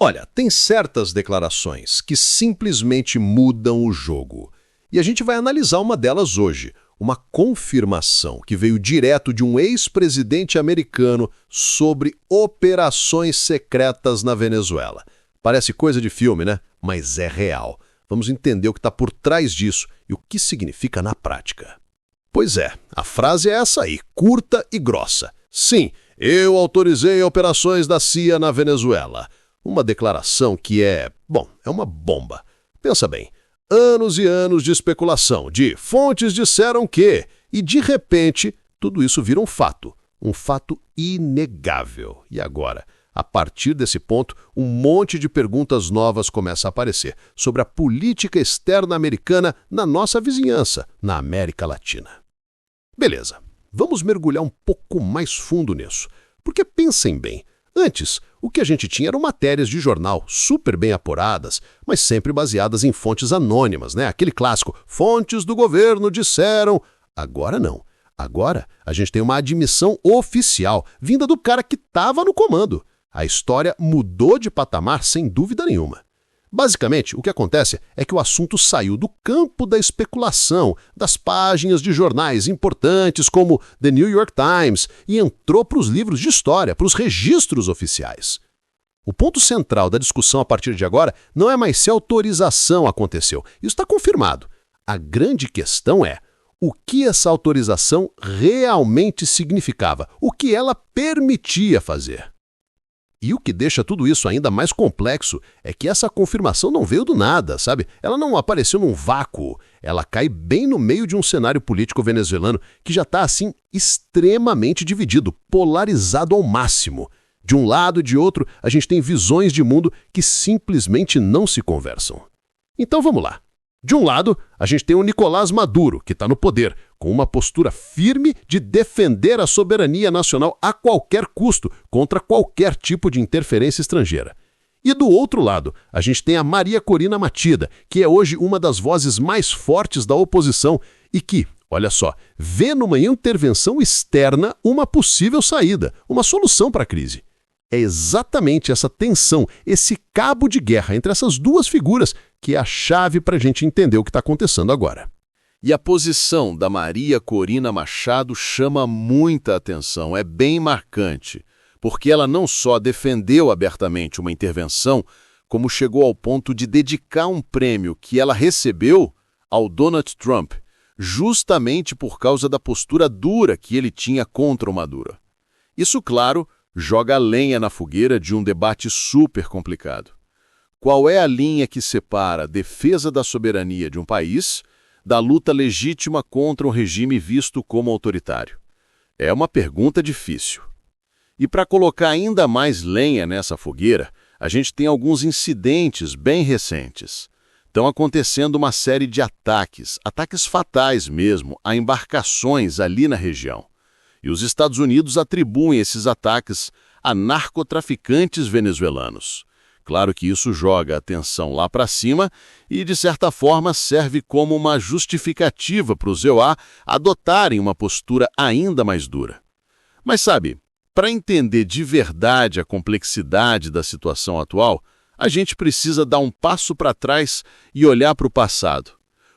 Olha, tem certas declarações que simplesmente mudam o jogo. E a gente vai analisar uma delas hoje, uma confirmação que veio direto de um ex-presidente americano sobre operações secretas na Venezuela. Parece coisa de filme, né? Mas é real. Vamos entender o que está por trás disso e o que significa na prática. Pois é, a frase é essa aí, curta e grossa. Sim, eu autorizei operações da CIA na Venezuela. Uma declaração que é uma bomba. Pensa bem, anos e anos de especulação, de fontes disseram que, e de repente, tudo isso vira um fato inegável. E agora? A partir desse ponto, um monte de perguntas novas começa a aparecer sobre a política externa americana na nossa vizinhança, na América Latina. Beleza, vamos mergulhar um pouco mais fundo nisso, porque pensem bem, antes o que a gente tinha eram matérias de jornal super bem apuradas, mas sempre baseadas em fontes anônimas, né? Aquele clássico, fontes do governo disseram. Agora não, agora a gente tem uma admissão oficial, vinda do cara que estava no comando. A história mudou de patamar sem dúvida nenhuma. Basicamente, o que acontece é que o assunto saiu do campo da especulação, das páginas de jornais importantes como The New York Times e entrou para os livros de história, para os registros oficiais. O ponto central da discussão a partir de agora não é mais se a autorização aconteceu. Isso está confirmado. A grande questão é o que essa autorização realmente significava, o que ela permitia fazer. E o que deixa tudo isso ainda mais complexo é que essa confirmação não veio do nada, sabe? Ela não apareceu num vácuo. Ela cai bem no meio de um cenário político venezuelano que já está, assim, extremamente dividido, polarizado ao máximo. De um lado e de outro, a gente tem visões de mundo que simplesmente não se conversam. Então vamos lá. De um lado, a gente tem o Nicolás Maduro, que está no poder, com uma postura firme de defender a soberania nacional a qualquer custo, contra qualquer tipo de interferência estrangeira. E do outro lado, a gente tem a Maria Corina Machida, que é hoje uma das vozes mais fortes da oposição e que, olha só, vê numa intervenção externa uma possível saída, uma solução para a crise. É exatamente essa tensão, esse cabo de guerra entre essas duas figuras que é a chave para a gente entender o que está acontecendo agora. E a posição da Maria Corina Machado chama muita atenção, é bem marcante, porque ela não só defendeu abertamente uma intervenção, como chegou ao ponto de dedicar um prêmio que ela recebeu ao Donald Trump, justamente por causa da postura dura que ele tinha contra o Maduro. Isso, claro, joga lenha na fogueira de um debate super complicado. Qual é a linha que separa a defesa da soberania de um país da luta legítima contra um regime visto como autoritário? É uma pergunta difícil. E para colocar ainda mais lenha nessa fogueira, a gente tem alguns incidentes bem recentes. Estão acontecendo uma série de ataques fatais mesmo, a embarcações ali na região. E os Estados Unidos atribuem esses ataques a narcotraficantes venezuelanos. Claro que isso joga a tensão lá para cima e, de certa forma, serve como uma justificativa para os EUA adotarem uma postura ainda mais dura. Mas sabe, para entender de verdade a complexidade da situação atual, a gente precisa dar um passo para trás e olhar para o passado.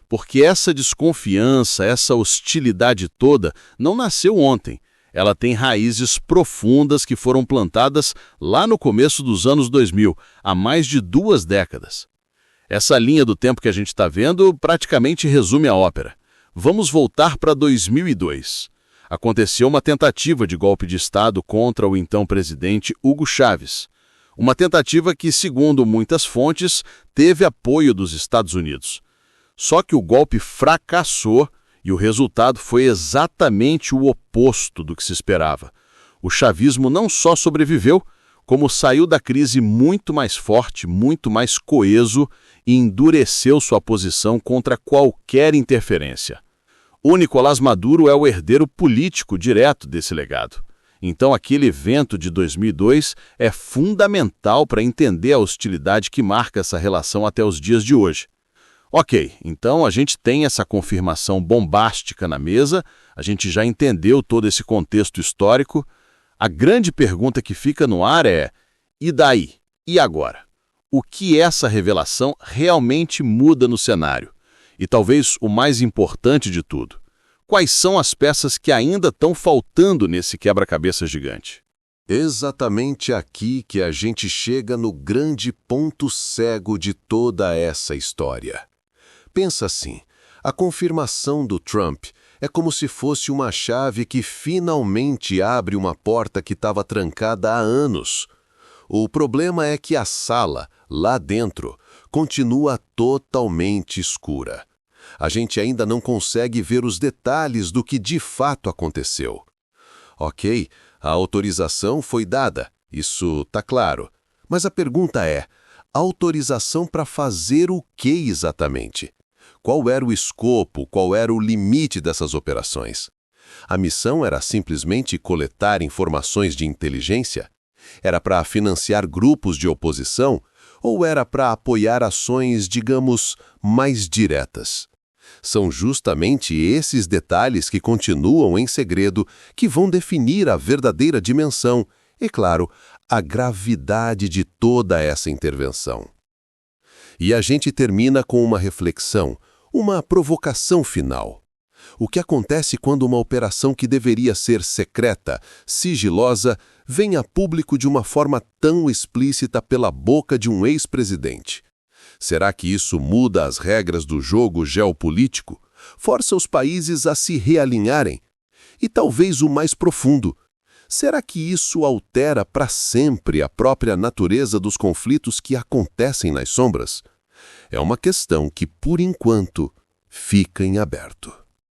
Porque essa desconfiança, essa hostilidade toda não nasceu ontem. Ela tem raízes profundas que foram plantadas lá no começo dos anos 2000, há mais de 2 décadas. Essa linha do tempo que a gente está vendo praticamente resume a ópera. Vamos voltar para 2002. Aconteceu uma tentativa de golpe de Estado contra o então presidente Hugo Chávez. Uma tentativa que, segundo muitas fontes, teve apoio dos Estados Unidos. Só que o golpe fracassou e o resultado foi exatamente o oposto do que se esperava. O chavismo não só sobreviveu, como saiu da crise muito mais forte, muito mais coeso e endureceu sua posição contra qualquer interferência. O Nicolás Maduro é o herdeiro político direto desse legado. Então aquele evento de 2002 é fundamental para entender a hostilidade que marca essa relação até os dias de hoje. Ok, então a gente tem essa confirmação bombástica na mesa, a gente já entendeu todo esse contexto histórico. A grande pergunta que fica no ar é: e daí? E agora? o que essa revelação realmente muda no cenário. E talvez o mais importante de tudo, quais são as peças que ainda estão faltando nesse quebra-cabeça gigante? Exatamente aqui que a gente chega no grande ponto cego de toda essa história. Pensa assim, a confirmação do Trump é como se fosse uma chave que finalmente abre uma porta que estava trancada há anos. O problema é que a sala, lá dentro, continua totalmente escura. A gente ainda não consegue ver os detalhes do que de fato aconteceu. Ok, a autorização foi dada, isso está claro. Mas a pergunta é, autorização para fazer o que exatamente? Qual era o escopo, qual era o limite dessas operações? A missão era simplesmente coletar informações de inteligência? Era para financiar grupos de oposição? Ou era para apoiar ações, digamos, mais diretas? São justamente esses detalhes que continuam em segredo que vão definir a verdadeira dimensão e, claro, a gravidade de toda essa intervenção. E a gente termina com uma reflexão, uma provocação final. O que acontece quando uma operação que deveria ser secreta, sigilosa, vem a público de uma forma tão explícita pela boca de um ex-presidente? Será que isso muda as regras do jogo geopolítico? Força os países a se realinharem? E talvez o mais profundo, será que isso altera para sempre a própria natureza dos conflitos que acontecem nas sombras? É uma questão que, por enquanto, fica em aberto.